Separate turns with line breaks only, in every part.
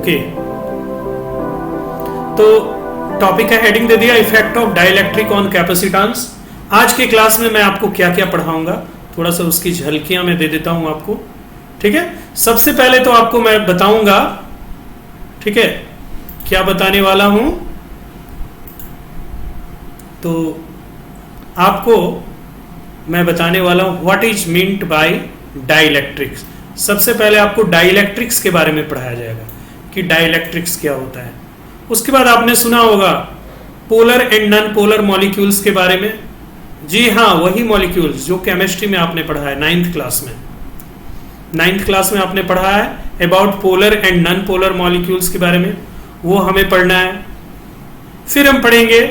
Okay, तो topic का heading दे दिया, effect of dielectric on capacitance. आज के क्लास में मैं आपको क्या क्या पढ़ाऊंगा थोड़ा सा उसकी झलकियां मैं दे देता हूं आपको, ठीक है। सबसे पहले तो आपको मैं बताऊंगा, ठीक है, क्या बताने वाला हूं, तो आपको मैं बताने वाला हूं what is meant by dielectrics. सबसे पहले आपको डाइलेक्ट्रिक्स के बारे में पढ़ाया जाएगा कि डाइलेक्ट्रिक्स क्या होता है। उसके बाद आपने सुना होगा polar and non polar molecules के बारे में। जी हाँ, वही मॉलिक्यूल्स जो केमिस्ट्री में आपने पढ़ा है 9th क्लास में। 9th क्लास में आपने पढ़ा है about polar and non polar molecules के बारे में, वो हमें पढ़ना है। फिर हम पढ़ेंगे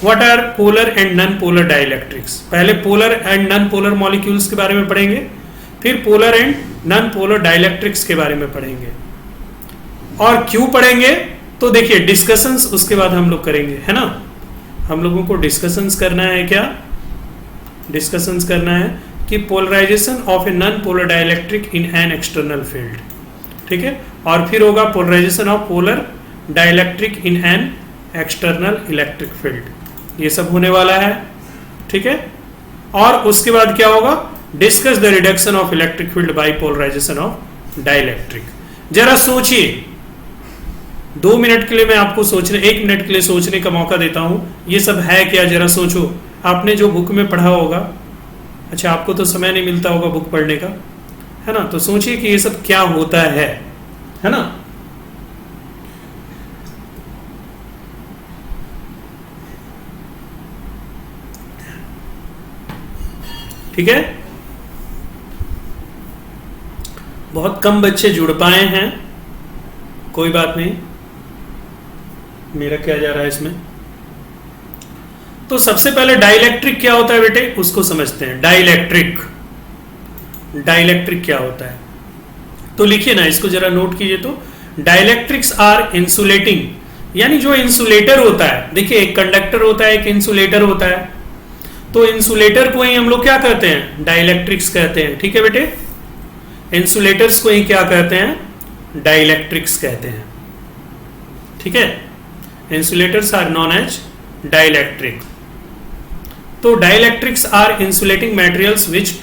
what are polar and non polar dielectrics. पहले polar and non polar molecules के बारे में पढ़ेंगे, फिर polar and non polar dielectrics के बारे में पढ़ेंगे। और क्यों पढ़ेंगे, तो देखिए डिस्कशंस उसके बाद हम लोग करेंगे, है ना। हम लोगों को डिस्कशंस करना है, क्या डिस्कशंस करना है कि polarisation of a non polar dielectric in an external field, ठीक है। और फिर होगा polarisation of polar dielectric in an external electric field, ये सब होने वाला है, ठीक है। और उसके बाद क्या होगा, discuss the reduction of electric field by polarisation of dielectric. जरा सोचिए 2 मिनट के लिए, मैं आपको सोचने 1 मिनट के लिए सोचने का मौका देता हूं, ये सब है क्या, जरा सोचो। आपने जो बुक में पढ़ा होगा, अच्छा आपको तो समय नहीं मिलता होगा बुक पढ़ने का, है ना, तो सोचिए कि ये सब क्या होता है ना। ठीक है, बहुत कम बच्चे जुड़ पाए हैं, कोई बात नहीं, मेरा क्या जा रहा है इसमें। तो सबसे पहले डाइलेक्ट्रिक क्या होता है बेटे, उसको समझते हैं। डाइलेक्ट्रिक क्या होता है, तो लिखिए ना, इसको जरा नोट कीजिए। तो डाइलेक्ट्रिक्स आर इंसुलेटिंग, यानी जो इंसुलेटर होता है, देखिए एक कंडक्टर होता है, एक इंसुलेटर होता है, तो इंसुलेटर को ही हम लोग क्या कहते हैं, डाइलेक्ट्रिक्स कहते हैं, ठीक है बेटे। इंसुलेटर्स को ही क्या कहते हैं, डाइलेक्ट्रिक्स कहते हैं, ठीक है। Insulators are known as dielectric. तो dielectrics are insulating materials which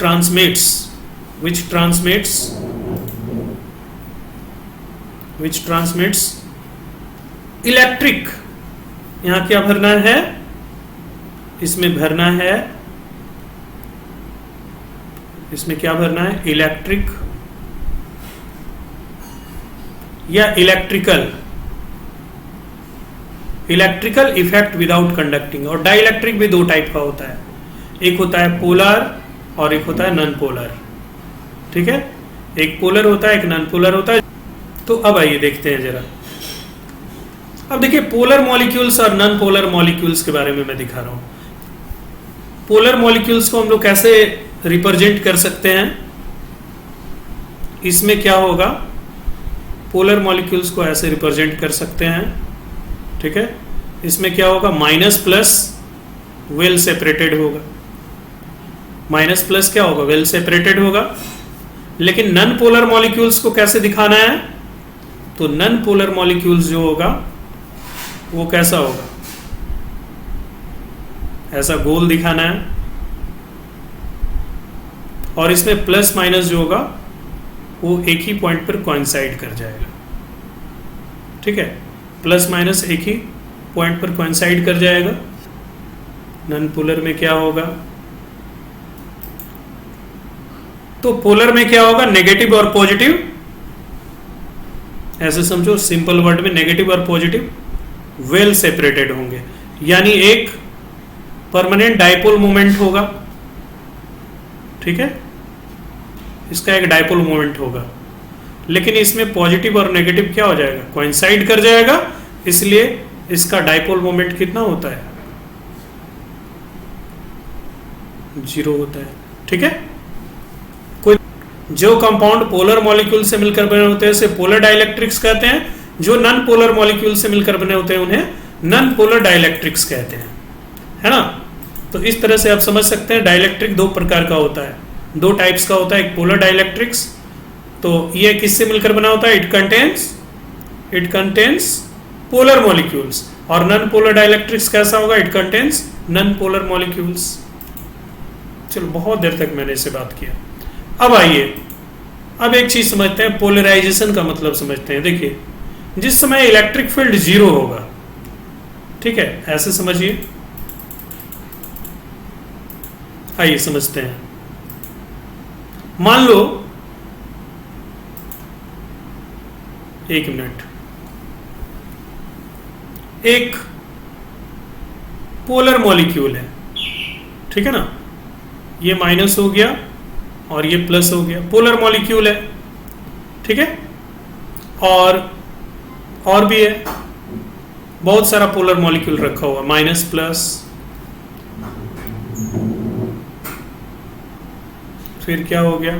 transmits electric. यहां क्या भरना है, इसमें भरना है, इसमें क्या भरना है, इलेक्ट्रिक या इलेक्ट्रिकल इफेक्ट विदाउट कंडक्टिंग। और डाइलेक्ट्रिक भी 2 टाइप का होता है, एक होता है पोलर और एक होता है नॉन पोलर, ठीक है। एक पोलर होता है, एक नॉन पोलर होता है। तो अब आइए देखते हैं जरा। अब देखिए पोलर मॉलिक्यूल्स और नॉन पोलर मॉलिक्यूल्स के बारे में मैं दिखा रहा हूं। पोलर मॉलिक्यूल्स को हम लोग कैसे रिप्रेजेंट कर सकते हैं, इसमें क्या होगा, पोलर मॉलिक्यूल्स को ऐसे रिप्रेजेंट कर सकते हैं, ठीक है। इसमें क्या होगा, माइनस प्लस वेल सेपरेटेड होगा, माइनस प्लस क्या होगा, वेल सेपरेटेड होगा। लेकिन नॉन पोलर मॉलिक्यूल्स को कैसे दिखाना है, तो नॉन पोलर मॉलिक्यूल्स जो होगा वो कैसा होगा, ऐसा गोल दिखाना है। और इसमें प्लस माइनस जो होगा वो एक ही पॉइंट पर कोइंसाइड कर जाएगा, ठीक है। प्लस माइनस एक ही पॉइंट पर कोइंसाइड कर जाएगा। नॉन पोलर में क्या होगा, तो पोलर में क्या होगा, नेगेटिव और पॉजिटिव, ऐसे समझो सिंपल वर्ड में, नेगेटिव और पॉजिटिव वेल सेपरेटेड होंगे, यानी एक परमानेंट डाइपोल मोमेंट होगा, ठीक है, इसका एक डाइपोल मोमेंट होगा। लेकिन इसमें पॉजिटिव और नेगेटिव क्या हो जाएगा, कोइंसाइड कर जाएगा, इसलिए इसका डाइपोल मोमेंट कितना होता है, 0 होता है, ठीक है। कोई जो कंपाउंड पोलर मॉलिक्यूल से मिलकर बने होते हैं उसे पोलर डाइलेक्ट्रिक्स कहते हैं, जो नॉन पोलर मॉलिक्यूल से मिलकर बने होते हैं उन्हें नॉन पोलर डाइलेक्ट्रिक्स कहते हैं, है ना। तो इस तरह से आप समझ सकते हैं डाइलेक्ट्रिक 2 प्रकार का होता है, 2 टाइप्स का होता है। एक पोलर डाइलेक्ट्रिक्स, तो ये किससे मिलकर बना होता है, it contains it contains polar molecules, और नॉन पोलर डाइलेक्ट्रिक्स कैसा होगा? It contains non polar molecules. चलो बहुत देर तक मैंने इसे बात किया। अब आइए अब एक चीज समझते हैं, पोलराइजेशन का मतलब समझते हैं। देखिए जिस समय इलेक्ट्रिक फील्ड जीरो होगा, ठीक है, ऐसे समझिए, आइए समझते हैं। मान लो, एक मिनट, एक पोलर मॉलिक्यूल है, ठीक है ना, ये माइनस हो गया और ये प्लस हो गया, पोलर मॉलिक्यूल है, ठीक है, और भी है, बहुत सारा पोलर मॉलिक्यूल रखा हुआ, माइनस प्लस, फिर क्या हो गया,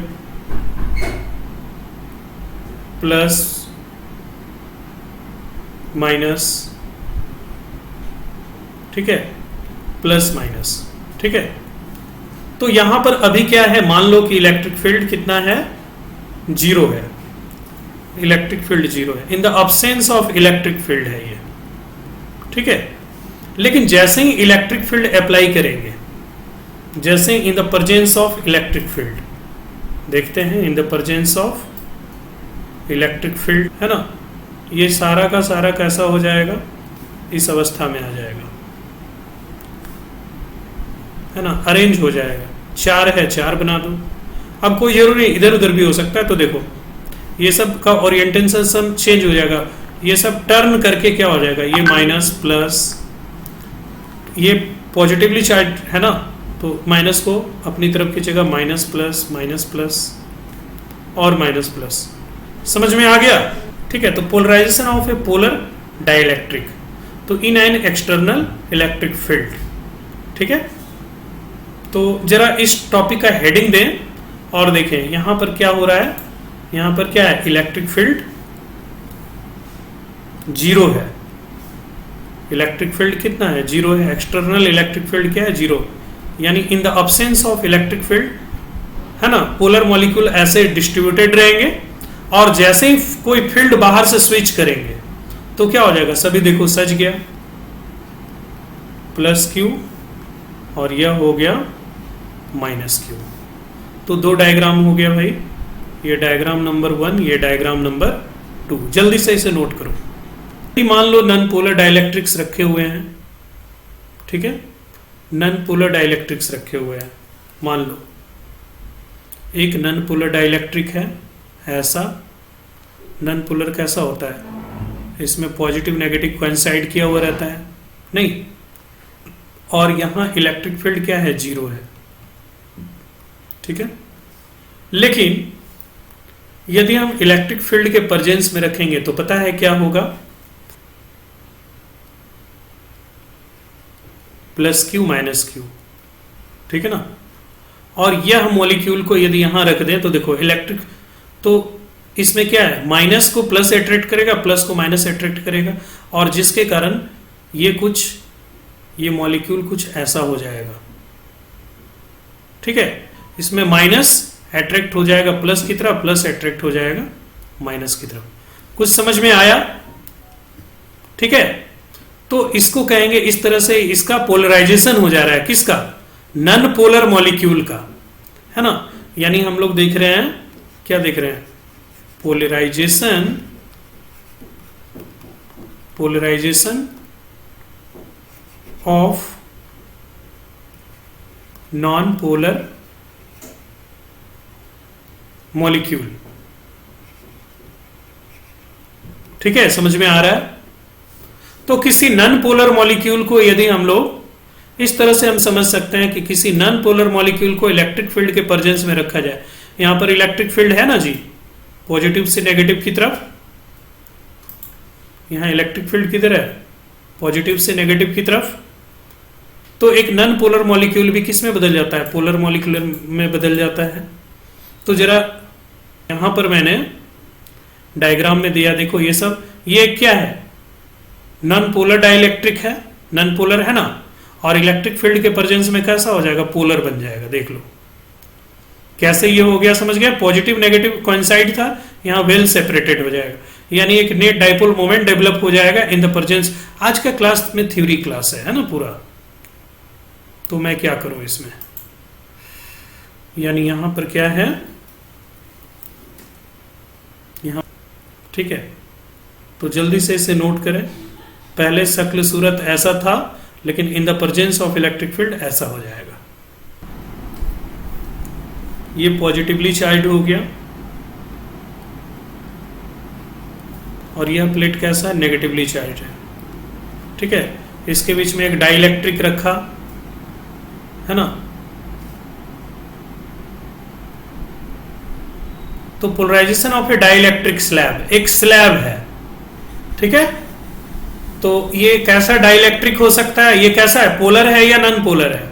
प्लस माइनस, ठीक है, प्लस माइनस, ठीक है। तो यहां पर अभी क्या है, मान लो कि इलेक्ट्रिक फील्ड कितना है, जीरो है, इलेक्ट्रिक फील्ड जीरो है, in the absence of electric field है ये, ठीक है। लेकिन जैसे ही इलेक्ट्रिक फील्ड अप्लाई करेंगे, जैसे इन the presence of electric field, देखते हैं इन the presence of electric field, है ना, ये सारा का सारा कैसा हो जाएगा, इस अवस्था में आ जाएगा, है ना, अरेंज हो जाएगा। चार है, चार बना दो। अब कोई जरूरी नहीं, इधर उधर भी हो सकता है। तो देखो ये सब का ओरिएंटेशन चेंज हो जाएगा, ये सब टर्न करके क्या हो जाएगा, ये माइनस प्लस, ये पॉजिटिवली चार्ज है ना, तो माइनस को अपनी तरफ खींचेगा, माइनस प्लस और माइनस प्लस। समझ में आ गया? ठीक है। तो polarisation of a polar dielectric, तो in an external electric field, ठीक है। तो जरा इस टॉपिक का हेडिंग दें और देखें यहां पर क्या हो रहा है। यहां पर क्या है, इलेक्ट्रिक फील्ड जीरो है, इलेक्ट्रिक फील्ड कितना है, जीरो है। एक्सटर्नल इलेक्ट्रिक फील्ड क्या है, जीरो, यानी in the absence of electric field, है ना, पोलर मॉलिक्यूल ऐसे डिस्ट्रीब्यूटेड रहेंगे, और जैसे ही कोई फील्ड बाहर से स्विच करेंगे तो क्या हो जाएगा, सभी देखो सज गया, प्लस क्यू और यह हो गया माइनस क्यू। तो दो डायग्राम हो गया भाई, ये डायग्राम नंबर 1, ये डायग्राम नंबर 2। जल्दी से इसे नोट करो। मान लो नॉन पोलर डाइलेक्ट्रिक्स रखे हुए हैं, ठीक है, नॉन पोलर डाइलेक्ट्रिक्स रखे हुए हैं। मान लो एक नॉन पोलर डाइलेक्ट्रिक है, ऐसा नॉन पोलर कैसा होता है, इसमें पॉजिटिव नेगेटिव कोइंसाइड किया हुआ रहता है, नहीं, और यहां इलेक्ट्रिक फील्ड क्या है, जीरो है, ठीक है। लेकिन यदि हम इलेक्ट्रिक फील्ड के प्रेजेंस में रखेंगे तो पता है क्या होगा, प्लस क्यू माइनस क्यू, ठीक है ना। और यह मॉलिक्यूल को यदि यहां रख दें तो देखो इलेक्ट्रिक, तो इसमें क्या है, माइनस को प्लस अट्रैक्ट करेगा, प्लस को माइनस अट्रैक्ट करेगा, और जिसके कारण ये मॉलिक्यूल कुछ ऐसा हो जाएगा, ठीक है। इसमें माइनस अट्रैक्ट हो जाएगा प्लस की तरफ, प्लस अट्रैक्ट हो जाएगा माइनस की तरफ। कुछ समझ में आया? ठीक है। तो इसको कहेंगे, इस तरह से इसका पोलराइजेशन हो जा रहा है, किसका, नॉन पोलर मॉलिक्यूल का, है ना। यानी हम लोग देख रहे हैं, क्या देख रहे हैं, polarisation of non polar molecule, ठीक है, समझ में आ रहा है। तो किसी नॉन पोलर मॉलिक्यूल को यदि हम लोग इस तरह से हम समझ सकते हैं कि किसी नॉन पोलर मॉलिक्यूल को इलेक्ट्रिक फील्ड के प्रेजेंस में रखा जाए। यहां पर इलेक्ट्रिक फील्ड है ना जी, पॉजिटिव से नेगेटिव की तरफ, यहां इलेक्ट्रिक फील्ड किधर है, पॉजिटिव से नेगेटिव की तरफ। तो एक नॉन पोलर मॉलिक्यूल भी किस में बदल जाता है, पोलर मॉलिक्यूल में बदल जाता है। तो जरा यहां पर मैंने डायग्राम में दिया, देखो ये सब, ये क्या है, नॉन पोलर डाइलेक्ट्रिक है, नॉन पोलर है ना, और इलेक्ट्रिक फील्ड के प्रेजेंस में कैसा हो जाएगा, पोलर बन जाएगा। देख लो कैसे ये हो गया, समझ गया। पॉजिटिव नेगेटिव कोइंसाइड था, यहां वेल सेपरेटेड हो जाएगा। यानी एक नेट डाइपोल मोमेंट डेवलप हो जाएगा इन द प्रेजेंस। आज का क्लास में थ्योरी क्लास है ना पूरा, तो मैं क्या करूं इसमें, यानी यहां पर क्या है, यहां ठीक है, तो जल्दी से इसे नोट करें। पहले शक्ल सूरत ऐसा था, लेकिन इन the presence of electric field ऐसा हो जाएगा। ये पॉजिटिवली चार्ज हो गया, और यह प्लेट कैसा है, नेगेटिवली चार्ज है। ठीक है, इसके बीच में एक डाइलेक्ट्रिक रखा है ना, तो polarisation of a dielectric slab, एक स्लैब है, ठीक है, तो ये कैसा डाइलेक्ट्रिक हो सकता है, ये कैसा है, पोलर है या नॉन पोलर है,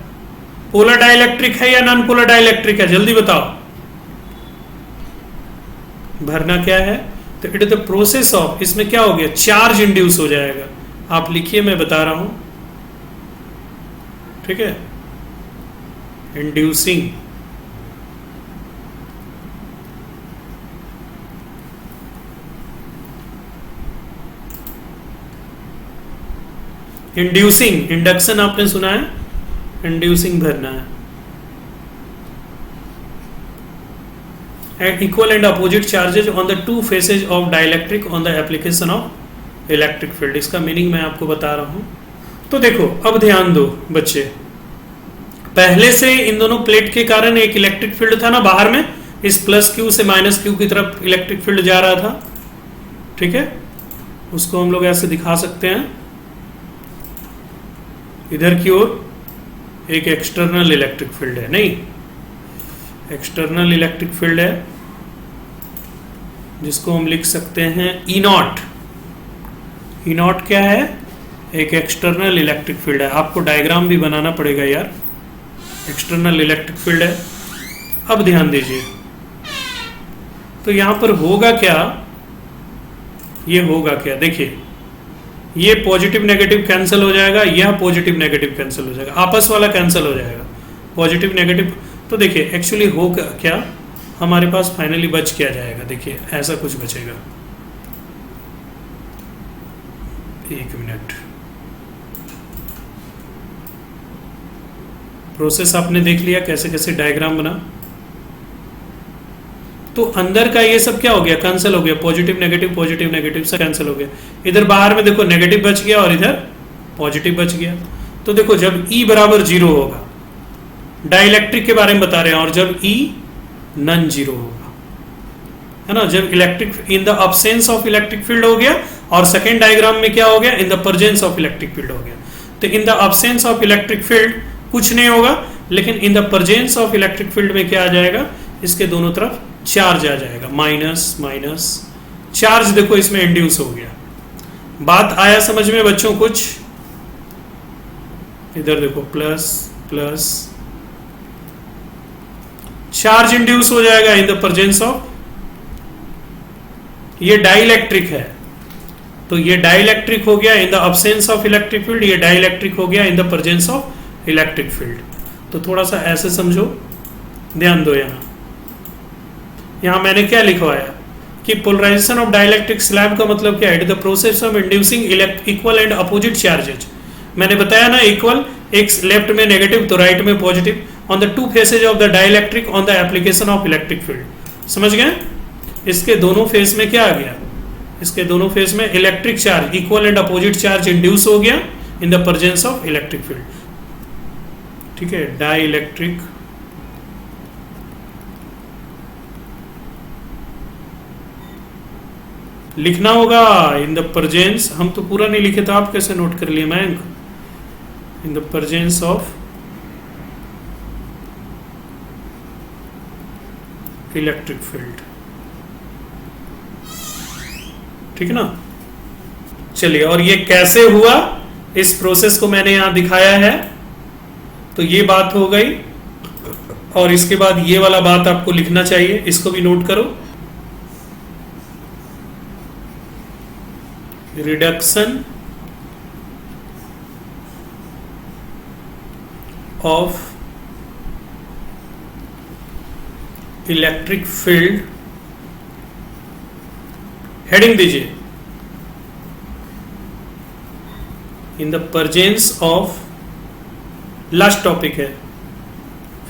पोलर डाइलेक्ट्रिक है या नॉन पोलर डाइलेक्ट्रिक है, जल्दी बताओ। भरना क्या है, तो it is the process of, इसमें क्या हो गया, चार्ज इंड्यूस हो जाएगा। आप लिखिए, मैं बता रहा हूं, ठीक है, इंड्यूसिंग इंड्यूसिंग, इंडक्शन आपने सुना है, इंड्यूसिंग भरना है। And equal and opposite charges on the two faces of dielectric on the application of electric field. इसका मीनिंग मैं आपको बता रहा हूं। तो देखो, अब ध्यान दो बच्चे, पहले से इन दोनों प्लेट के कारण एक इलेक्ट्रिक फील्ड था ना बाहर में, इस प्लस क्यू से माइनस क्यू की तरफ इलेक्ट्रिक फील्ड जा रहा था, ठीक है, उसको हम लोग ऐसे दिखा सकते हैं, इधर की ओर एक एक्सटर्नल इलेक्ट्रिक फील्ड है, नहीं, एक्सटर्नल इलेक्ट्रिक फील्ड है जिसको हम लिख सकते हैं ई नॉट। ई नॉट क्या है, एक एक्सटर्नल इलेक्ट्रिक फील्ड है। आपको डायग्राम भी बनाना पड़ेगा यार, एक्सटर्नल इलेक्ट्रिक फील्ड है। अब ध्यान दीजिए, तो यहां पर होगा क्या, ये होगा क्या, देखिए, ये पॉजिटिव नेगेटिव कैंसिल हो जाएगा, यह पॉजिटिव नेगेटिव कैंसिल हो जाएगा, आपस वाला कैंसिल हो जाएगा, पॉजिटिव नेगेटिव। तो देखिए एक्चुअली हो क्या, हमारे पास फाइनली बच क्या जाएगा, देखिए ऐसा कुछ बचेगा, एक मिनट, प्रोसेस आपने देख लिया कैसे कैसे डायग्राम बना। तो अंदर का ये सब क्या हो गया, कैंसिल हो गया, पॉजिटिव नेगेटिव से कैंसिल हो गया। इधर बाहर में देखो नेगेटिव बच गया और इधर पॉजिटिव बच गया। तो देखो जब E बराबर 0 होगा, डाइलेक्ट्रिक के बारे में बता रहे हैं, और जब E नॉन जीरो होगा, है ना, जब electric in the absence of electric field हो गया, और सेकेंड डायग्राम में क्या हो गया, इन the presence of electric field हो गया। तो in the absence of electric field कुछ नहीं होगा, लेकिन इन the presence of electric field में क्या आ जाएगा, इसके दोनों तरफ चार्ज आ जाएगा, माइनस माइनस चार्ज, देखो इसमें इंड्यूस हो गया। बात आया समझ में बच्चों कुछ, इधर देखो प्लस प्लस चार्ज इंड्यूस हो जाएगा इन द प्रेजेंस ऑफ, ये डाइलेक्ट्रिक है, तो ये डाइलेक्ट्रिक हो गया in the absence of electric field, ये डाइलेक्ट्रिक हो गया इन the presence of electric field. तो थोड़ा सा ऐसे समझो, ध्यान दो, यहां मैंने क्या लिखवाया कि पोलराइजेशन ऑफ डाइलेक्ट्रिक स्लैब का मतलब क्या है, it is the process of inducing equal and opposite charges. मैंने बताया ना, इक्वल एक लेफ्ट में नेगेटिव तो राइट में positive, on the two faces of the dielectric on the application of electric field. समझ गए, इसके दोनों फेस में क्या आ गया, इसके दोनों face to electric charge equal and opposite charge induce हो गया इन the presence of electric field. ठीक है, डाई इलेक्ट्रिक लिखना होगा इन द प्रेजेंस. हम तो पूरा नहीं लिखे था, आप कैसे नोट कर लिए मयंक? इन the presence of electric field. ठीक है ना. चलिए, और ये कैसे हुआ इस प्रोसेस को मैंने यहां दिखाया है. तो ये बात हो गई, और इसके बाद ये वाला बात आपको लिखना चाहिए, इसको भी नोट करो. Reduction of electric field heading दीजिए, in the presence of, last topic है,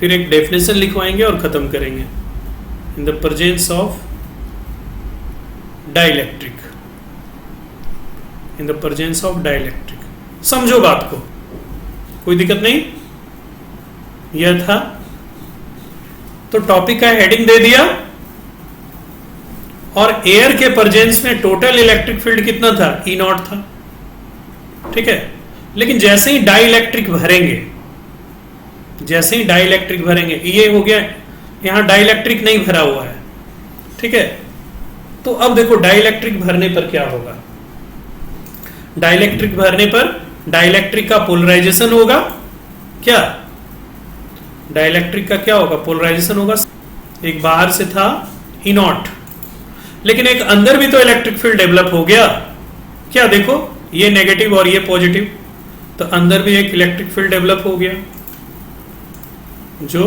फिर एक डेफिनेशन लिखवाएंगे और खत्म करेंगे। In the presence of dielectric, in the presence of dielectric. समझो बात को, कोई दिक्कत नहीं। यह था, तो टॉपिक का हेडिंग दे दिया, और एयर के प्रेजेंस में टोटल इलेक्ट्रिक फील्ड कितना था, ई नॉट था, ठीक है। लेकिन जैसे ही डाइलेक्ट्रिक भरेंगे, जैसे ही डाइलेक्ट्रिक भरेंगे, ये हो गया, यहां डाइलेक्ट्रिक नहीं भरा हुआ है, ठीक है। तो अब देखो डाइलेक्ट्रिक भरने पर क्या होगा। डाइलेक्ट्रिक भरने पर डाइलेक्ट्रिक का पोलराइजेशन होगा, क्या डाइलेक्ट्रिक का क्या होगा, पोलराइजेशन होगा। एक बाहर से था ई नॉट, लेकिन एक अंदर भी तो इलेक्ट्रिक फील्ड डेवलप हो गया, क्या देखो, ये नेगेटिव और ये पॉजिटिव, तो अंदर भी एक इलेक्ट्रिक फील्ड डेवलप हो गया जो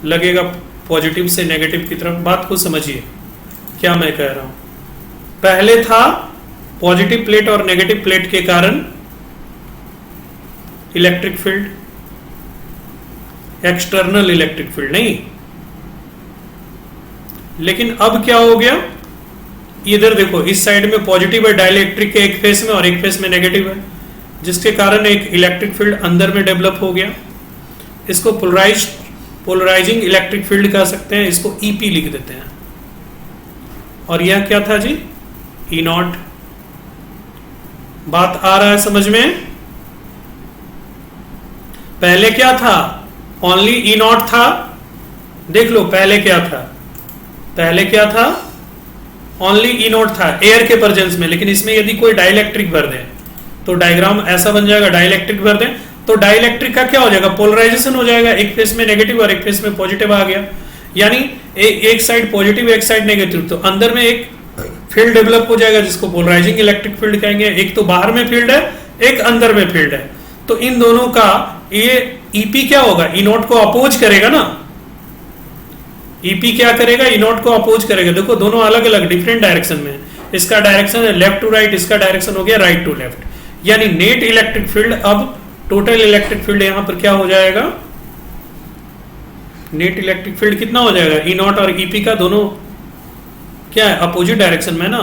लगेगा पॉजिटिव से नेगेटिव की तरफ। बात को समझिए क्या मैं कह रहा हूं। पहले था पॉजिटिव प्लेट और नेगेटिव प्लेट के कारण electric field, external electric field नहीं, लेकिन अब क्या हो गया, इधर देखो, इस साइड में पॉजिटिव है डाइलेक्ट्रिक के एक फेस में और एक फेस में नेगेटिव है, जिसके कारण एक इलेक्ट्रिक फील्ड अंदर में डेवलप हो गया। इसको पोलराइजिंग इलेक्ट्रिक फील्ड कह सकते हैं, इसको ईपी लिख देते हैं। और यह क्या था जी, ई नॉट। बात आ रहा है समझ में। पहले क्या था, ओनली ई नॉट था, देख लो पहले क्या था, पहले क्या था, ओनली ई नॉट था एयर के प्रेजेंस में। लेकिन इसमें यदि कोई डाइलेक्ट्रिक भर दे तो डायग्राम ऐसा बन जाएगा, डाइलेक्ट्रिक भर दें तो डाइलेक्ट्रिक का क्या हो जाएगा, पोलराइजेशन हो जाएगा, एक फेस में नेगेटिव और एक फेस में पॉजिटिव आ गया, यानी एक साइड पॉजिटिव एक साइड नेगेटिव, तो अंदर में एक फील्ड डेवलप हो जाएगा जिसको पोलराइजिंग इलेक्ट्रिक फील्ड कहेंगे। एक तो बाहर में फील्ड है, एक अंदर में फील्ड है, तो इन दोनों का ये ईपी क्या होगा, ई नॉट को अपोज करेगा ना। ईपी क्या करेगा, ई नॉट को अपोज करेगा। देखो दोनों अलग अलग डिफरेंट डायरेक्शन में, इसका डायरेक्शन है लेफ्ट टू राइट, इसका डायरेक्शन हो गया राइट टू लेफ्ट, यानी नेट इलेक्ट्रिक फील्ड, अब टोटल इलेक्ट्रिक फील्ड यहां पर क्या हो जाएगा, नेट इलेक्ट्रिक फील्ड कितना हो जाएगा, ई नॉट और ईपी का दोनों क्या है, अपोजिट डायरेक्शन में ना,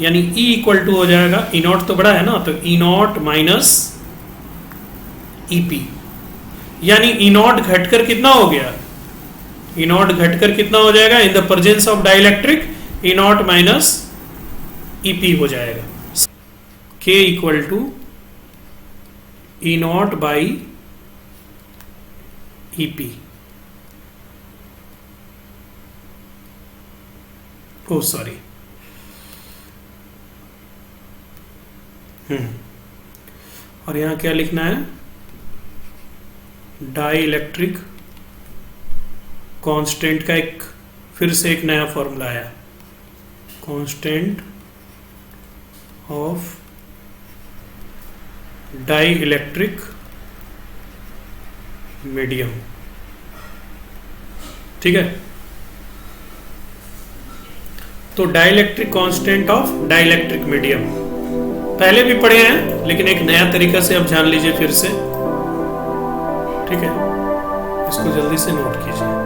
यानी ई इक्वल टू हो जाएगा, ई नॉट तो बड़ा है ना, तो ई नॉट माइनस ईपी, यानी ई नॉट घटकर कितना हो गया, ई नॉट घटकर कितना हो जाएगा, in the presence of dielectric E naught minus EP हो जाएगा। K equal to E naught by EP. Oh sorry, और यहां क्या लिखना है, डाई इलेक्ट्रिक कांस्टेंट का एक फिर से एक नया फॉर्मूला आया, constant of dielectric medium, ठीक है। तो dielectric constant of dielectric medium पहले भी पढ़े हैं, लेकिन एक नया तरीका से अब जान लीजिए फिर से, ठीक है। इसको जल्दी से नोट कीजिए।